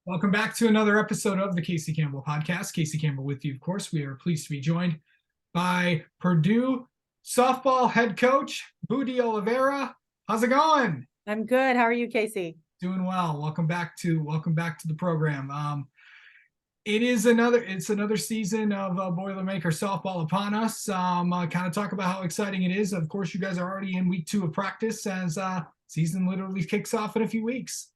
Welcome back to another episode of the Casey Campbell Podcast. Casey Campbell with you, of course. We are pleased to be joined by Purdue softball head coach, Budi Oliveria. How's it going? I'm good. How are you, Casey? Doing well. Welcome back to the program. It's another season of Boilermakers softball upon us. Kind of talk about how exciting it is. Of course, you guys are already in week 2 of practice as season literally kicks off in a few weeks.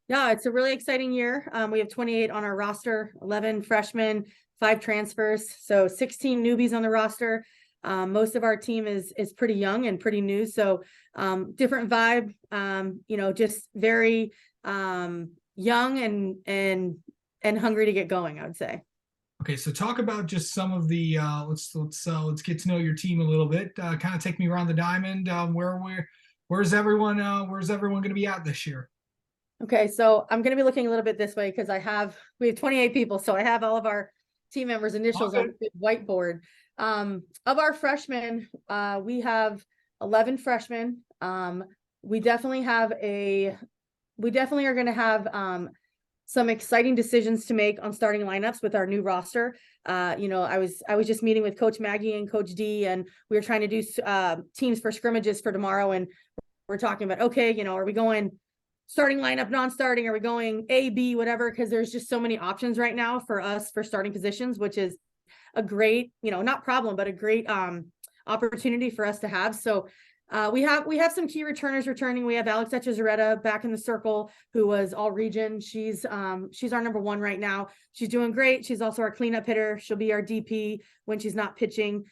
Yeah, it's a really exciting year. We have 28 on our roster, 11 freshmen, 5 transfers, so 16 newbies on the roster. Most of our team is pretty young and pretty new, so different vibe. Just very young and hungry to get going, I would say. Okay, so talk about just some of the let's get to know your team a little bit. Kind of take me around the diamond. Where's everyone going to be at this year? Okay, so I'm going to be looking a little bit this way because we have 28 people, so I have all of our team members' initials on the whiteboard. Of our freshmen, we have 11 freshmen. We definitely are going to have some exciting decisions to make on starting lineups with our new roster. I was just meeting with Coach Maggie and Coach D, and we were trying to do teams for scrimmages for tomorrow, and we're talking about, okay, are we going starting lineup, non-starting? Are we going A, B, whatever? Because there's just so many options right now for us for starting positions, which is a great, not problem, but a great opportunity for us to have. So we have some key returners returning. We have Alex Echezarreta back in the circle, who was all region. She's our number 1 right now. She's doing great. She's also our cleanup hitter. She'll be our DP when she's not pitching.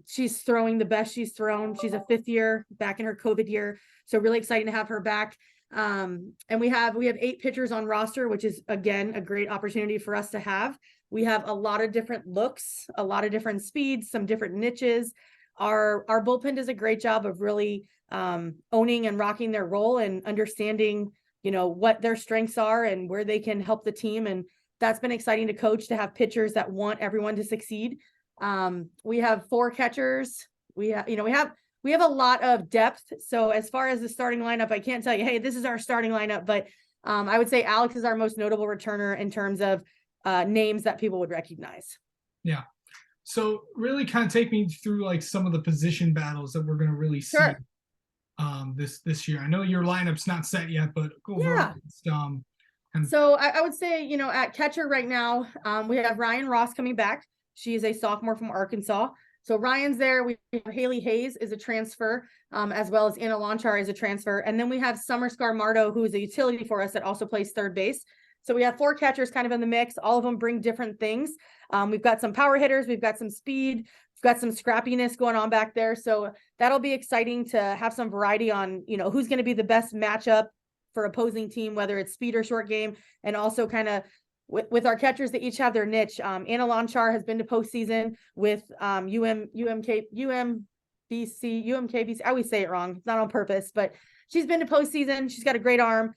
She's throwing the best she's thrown. She's a 5th year back in her COVID year. So really exciting to have her back. And we have 8 pitchers on roster, which is, again, a great opportunity for us to have. We have a lot of different looks, a lot of different speeds, some different niches. Our bullpen does a great job of really owning and rocking their role and understanding, what their strengths are and where they can help the team. And that's been exciting to coach, to have pitchers that want everyone to succeed. We have 4 catchers. We have a lot of depth. So as far as the starting lineup, I can't tell you, hey, this is our starting lineup, but I would say Alex is our most notable returner in terms of names that people would recognize. Yeah. So really kind of take me through like some of the position battles that we're going to really see this year. I know your lineup's not set yet, but go over it. So I would say, at catcher right now, we have Ryan Ross coming back. She is a sophomore from Arkansas. So Ryan's there. We have Haley Hayes is a transfer, as well as Anna Lonchar is a transfer. And then we have Summer Scarmardo, who is a utility for us that also plays third base. So we have 4 catchers kind of in the mix. All of them bring different things. We've got some power hitters. We've got some speed. We've got some scrappiness going on back there. So that'll be exciting to have some variety on, who's going to be the best matchup for opposing team, whether it's speed or short game. And also kind of with our catchers, they each have their niche. Anna Lonchar has been to postseason with UMKBC. I always say it wrong. It's not on purpose, but she's been to postseason. She's got a great arm.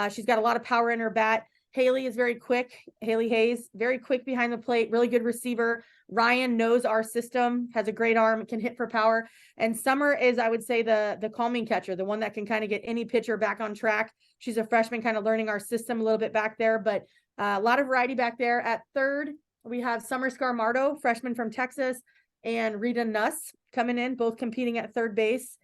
She's got a lot of power in her bat. Haley is very quick. Haley Hayes, very quick behind the plate, really good receiver. Ryan knows our system, has a great arm, can hit for power. And Summer is, I would say, the calming catcher, the one that can kind of get any pitcher back on track. She's a freshman, kind of learning our system a little bit back there, but a lot of variety back there. At third, we have Summer Scarmardo, freshman from Texas, and Rita Nuss coming in, both competing at third base.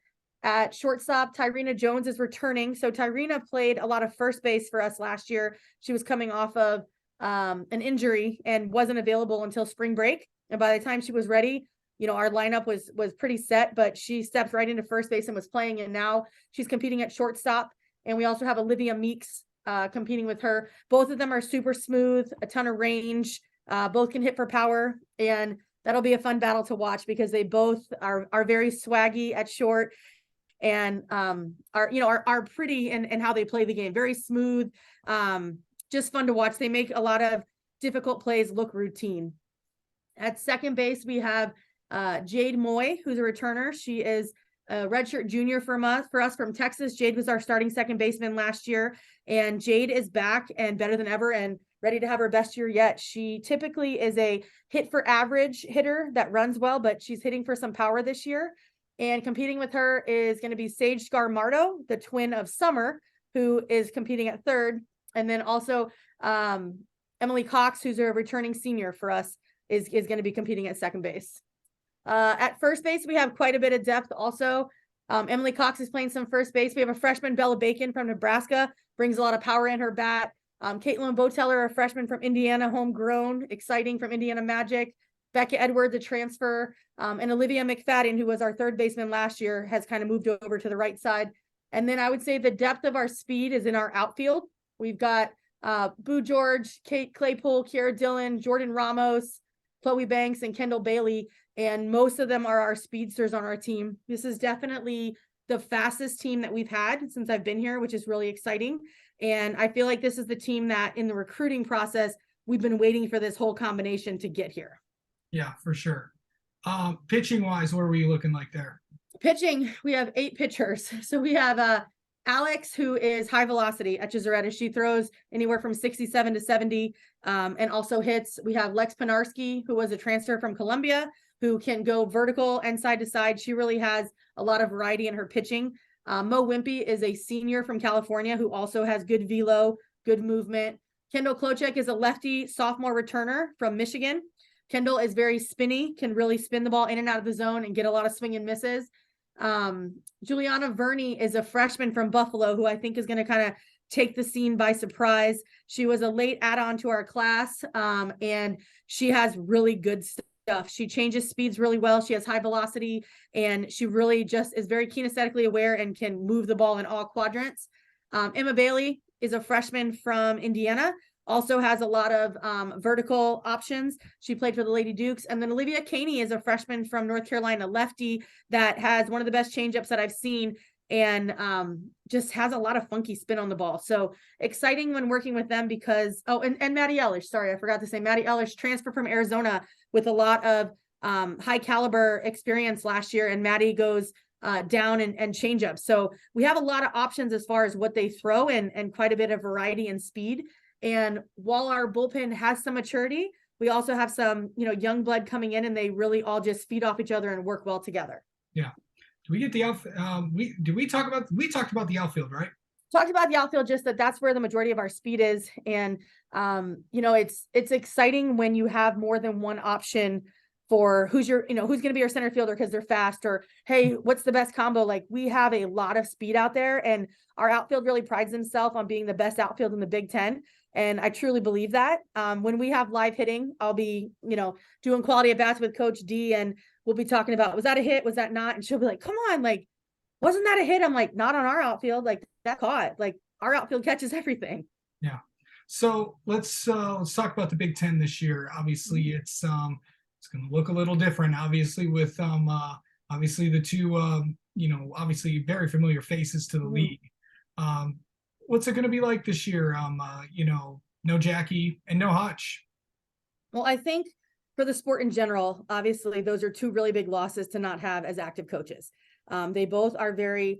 At shortstop, Tyrena Jones is returning. So Tyrena played a lot of first base for us last year. She was coming off of an injury and wasn't available until spring break. And by the time she was ready, our lineup was pretty set, but she stepped right into first base and was playing. And now she's competing at shortstop. And we also have Olivia Meeks competing with her. Both of them are super smooth, a ton of range. Both can hit for power. And that'll be a fun battle to watch because they both are very swaggy at short. And are pretty in how they play the game. Very smooth, just fun to watch. They make a lot of difficult plays look routine. At second base, we have Jade Moy, who's a returner. She is a redshirt junior for us from Texas. Jade was our starting second baseman last year, and Jade is back and better than ever and ready to have her best year yet. She typically is a hit for average hitter that runs well, but she's hitting for some power this year. And competing with her is going to be Sage Scarmardo, the twin of Summer, who is competing at third. And then also Emily Cox, who's a returning senior for us, is going to be competing at second base. At first base, we have quite a bit of depth also. Emily Cox is playing some first base. We have a freshman, Bella Bacon from Nebraska, brings a lot of power in her bat. Caitlin Boteller, a freshman from Indiana, homegrown, exciting from Indiana Magic. Becca Edwards, a transfer, and Olivia McFadden, who was our third baseman last year, has kind of moved over to the right side. And then I would say the depth of our speed is in our outfield. We've got Boo George, Kate Claypool, Kiara Dillon, Jordan Ramos, Chloe Banks, and Kendall Bailey. And most of them are our speedsters on our team. This is definitely the fastest team that we've had since I've been here, which is really exciting. And I feel like this is the team that in the recruiting process, we've been waiting for this whole combination to get here. Yeah, for sure. Pitching wise, what are we looking like there? Pitching, we have 8 pitchers. So we have Alex, who is high velocity at Cesaretta. She throws anywhere from 67 to 70 and also hits. We have Lex Panarski, who was a transfer from Columbia, who can go vertical and side to side. She really has a lot of variety in her pitching. Mo Wimpy is a senior from California who also has good velo, good movement. Kendall Klochek is a lefty sophomore returner from Michigan. Kendall is very spinny, can really spin the ball in and out of the zone and get a lot of swing and misses. Juliana Verney is a freshman from Buffalo who I think is going to kind of take the scene by surprise. She was a late add-on to our class, and she has really good stuff. She changes speeds really well. She has high velocity, and she really just is very kinesthetically aware and can move the ball in all quadrants. Emma Bailey is a freshman from Indiana, also has a lot of vertical options. She played for the Lady Dukes. And then Olivia Caney is a freshman from North Carolina, lefty, that has one of the best changeups that I've seen and just has a lot of funky spin on the ball. So exciting when working with them because, and Maddie Ellish, sorry, I forgot to say, Maddie Ellish transferred from Arizona with a lot of high caliber experience last year. And Maddie goes down and change up. So we have a lot of options as far as what they throw and quite a bit of variety and speed. And while our bullpen has some maturity, we also have some, young blood coming in, and they really all just feed off each other and work well together. Yeah. Do we get the outfield? We talked about the outfield, right? Talked about the outfield, just that's where the majority of our speed is. And, it's exciting when you have more than one option for who's going to be your center fielder because they're fast, or, hey, what's the best combo? Like, we have a lot of speed out there, and our outfield really prides himself on being the best outfield in the Big Ten. And I truly believe that. When we have live hitting, I'll be, doing quality at bats with Coach D, and we'll be talking about, was that a hit? Was that not? And she'll be like, come on, like, wasn't that a hit? I'm like, not on our outfield. Like, that caught. Like, our outfield catches everything. Yeah. So let's talk about the Big Ten this year. Obviously, it's going to look a little different. Obviously, with obviously the two obviously very familiar faces to the league. What's it going to be like this year? No Jackie and no Hutch. Well, I think for the sport in general, obviously those are two really big losses to not have as active coaches. They both are very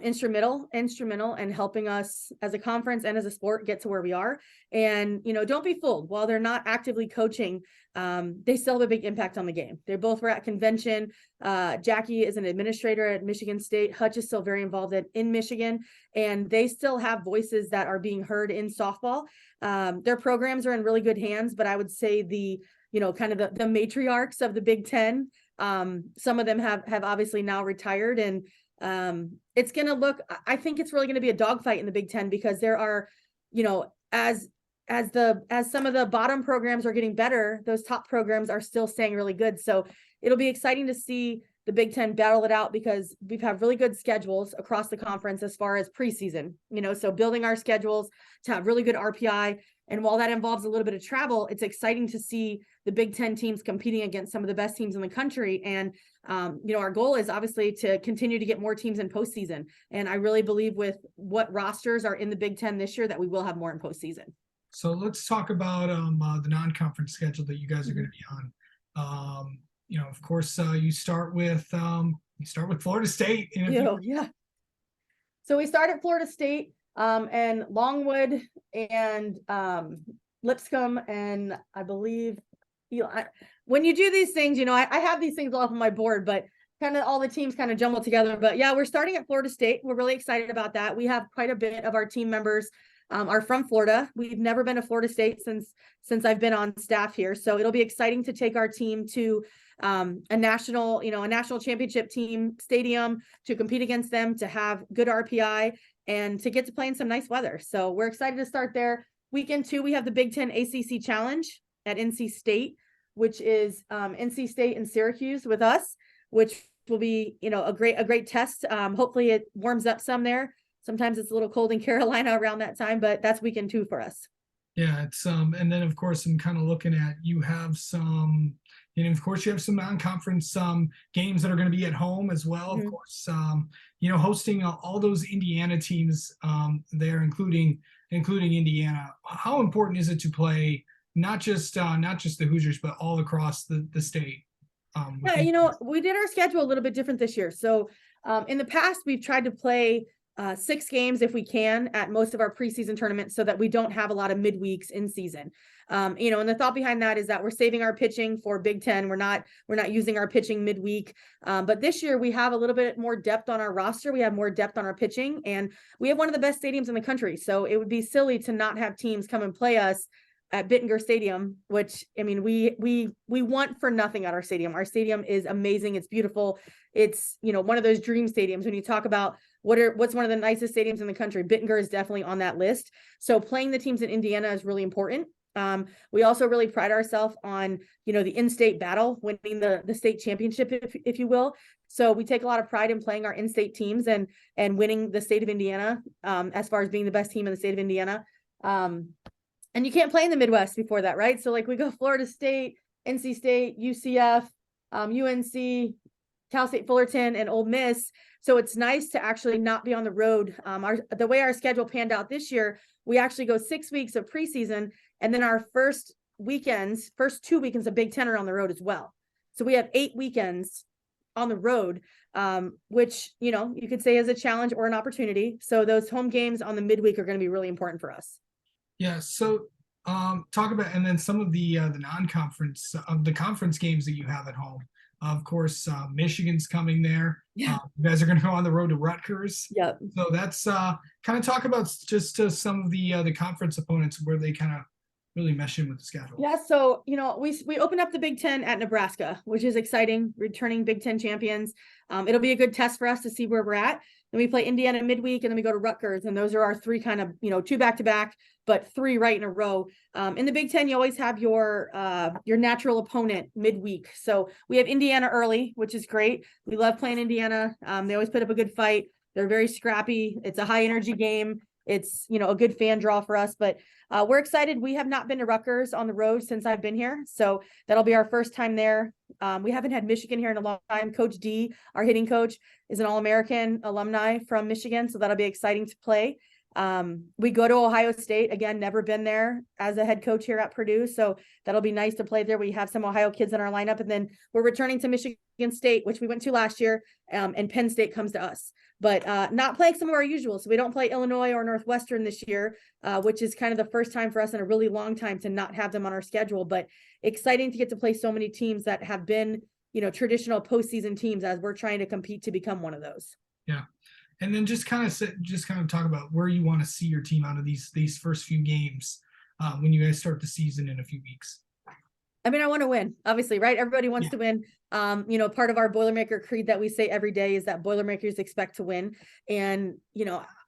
instrumental in helping us as a conference and as a sport get to where we are. And, don't be fooled. While they're not actively coaching, they still have a big impact on the game. They both were at convention. Jackie is an administrator at Michigan State. Hutch is still very involved in Michigan, and they still have voices that are being heard in softball. Their programs are in really good hands, but I would say the matriarchs of the Big Ten, some of them have obviously now retired, and it's going to look, I think it's really going to be a dogfight in the Big Ten because there are, as some of the bottom programs are getting better, those top programs are still staying really good. So it'll be exciting to see the Big Ten battle it out because we've had really good schedules across the conference as far as preseason, so building our schedules to have really good RPI. And while that involves a little bit of travel, it's exciting to see the Big Ten teams competing against some of the best teams in the country. And, our goal is obviously to continue to get more teams in postseason. And I really believe with what rosters are in the Big Ten this year that we will have more in postseason. So let's talk about the non-conference schedule that you guys are going to be on. Of course, you start with Florida State. Yeah. So we start at Florida State. And Longwood and Lipscomb, and I believe when you do these things, I have these things all up on my board, but kind of all the teams kind of jumble together. But yeah, we're starting at Florida State. We're really excited about that. We have quite a bit of our team members are from Florida. We've never been to Florida State since I've been on staff here. So it'll be exciting to take our team to a national championship team stadium, to compete against them, to have good RPI, and to get to play in some nice weather. So we're excited to start there. Weekend 2, we have the Big Ten ACC Challenge at NC State, which is NC State and Syracuse with us, which will be, a great test. Hopefully it warms up some there. Sometimes it's a little cold in Carolina around that time, but that's weekend 2 for us. Yeah, it's and then of course I'm kind of looking at, you have some, of course you have some non-conference games that are going to be at home as well. Of course, hosting all those Indiana teams there, including Indiana. How important is it to play not just the Hoosiers, but all across the state? Yeah, we did our schedule a little bit different this year. So in the past, we've tried to play 6 games if we can at most of our preseason tournaments, so that we don't have a lot of midweeks in season. And the thought behind that is that we're saving our pitching for Big Ten. We're not using our pitching midweek. But this year we have a little bit more depth on our roster. We have more depth on our pitching, and we have one of the best stadiums in the country. So it would be silly to not have teams come and play us at Bittinger Stadium, which, I mean, we want for nothing at our stadium. Our stadium is amazing. It's beautiful. It's, one of those dream stadiums. When you talk about what's one of the nicest stadiums in the country, Bittinger is definitely on that list. So playing the teams in Indiana is really important. We also really pride ourselves on, the in-state battle, winning the state championship, if you will. So we take a lot of pride in playing our in-state teams and winning the state of Indiana, as far as being the best team in the state of Indiana. And you can't play in the Midwest before that, right? So like we go Florida State, NC State, UCF, UNC, Cal State Fullerton, and Ole Miss. So it's nice to actually not be on the road. The way our schedule panned out this year, we actually go 6 weeks of preseason, and then our first 2 weekends of Big Ten are on the road as well. So we have 8 weekends on the road, which, you could say is a challenge or an opportunity. So those home games on the midweek are going to be really important for us. Yeah, so talk about, and then some of the non-conference the conference games that you have at home. Of course, Michigan's coming there. Yeah. You guys are going to go on the road to Rutgers. Yep. So that's kind of talk about just some of the conference opponents where they kind of really mesh in with the schedule. Yeah, so we opened up the Big Ten at Nebraska, which is exciting, returning Big Ten champions. It'll be a good test for us to see where we're at. Then we play Indiana midweek, and then we go to Rutgers, and those are our 3 kind of, 2 back-to-back, but 3 right in a row. In the Big Ten, you always have your natural opponent midweek. So we have Indiana early, which is great. We love playing Indiana. They always put up a good fight. They're very scrappy. It's a high energy game. It's, a good fan draw for us, but we're excited. We have not been to Rutgers on the road since I've been here. So that'll be our first time there. We haven't had Michigan here in a long time. Coach D, our hitting coach, is an All-American alumni from Michigan. So that'll be exciting to play. We go to Ohio State, again, never been there as a head coach here at Purdue. So that'll be nice to play there. We have some Ohio kids in our lineup, and then we're returning to Michigan State, which we went to last year. And Penn State comes to us, but not playing some of our usual. So we don't play Illinois or Northwestern this year, which is kind of the first time for us in a really long time to not have them on our schedule, but exciting to get to play so many teams that have been, traditional postseason teams, as we're trying to compete to become one of those. Yeah. And then just kind of talk about where you want to see your team out of these first few games when you guys start the season in a few weeks. I mean, I want to win, obviously, right? Everybody wants to win. Part of our Boilermaker creed that we say every day is that Boilermakers expect to win. And,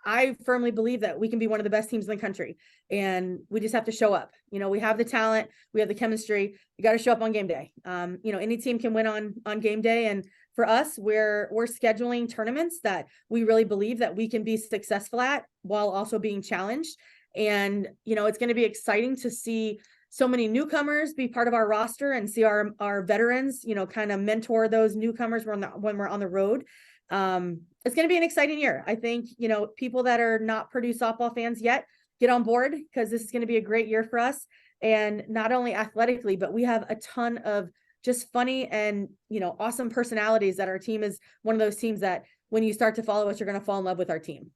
I firmly believe that we can be one of the best teams in the country, and we just have to show up. We have the talent, we have the chemistry. You got to show up on game day. Any team can win on game day. And for us, we're scheduling tournaments that we really believe that we can be successful at while also being challenged. And, it's going to be exciting to see so many newcomers be part of our roster and see our veterans, kind of mentor those newcomers when we're on the road. It's going to be an exciting year. I think, people that are not Purdue softball fans yet, get on board, because this is going to be a great year for us. And not only athletically, but we have a ton of just funny and, awesome personalities that our team is one of those teams that when you start to follow us, you're going to fall in love with our team.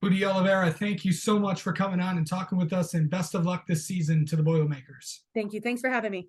Oliveria, thank you so much for coming on and talking with us, and best of luck this season to the Boilermakers. Thank you. Thanks for having me.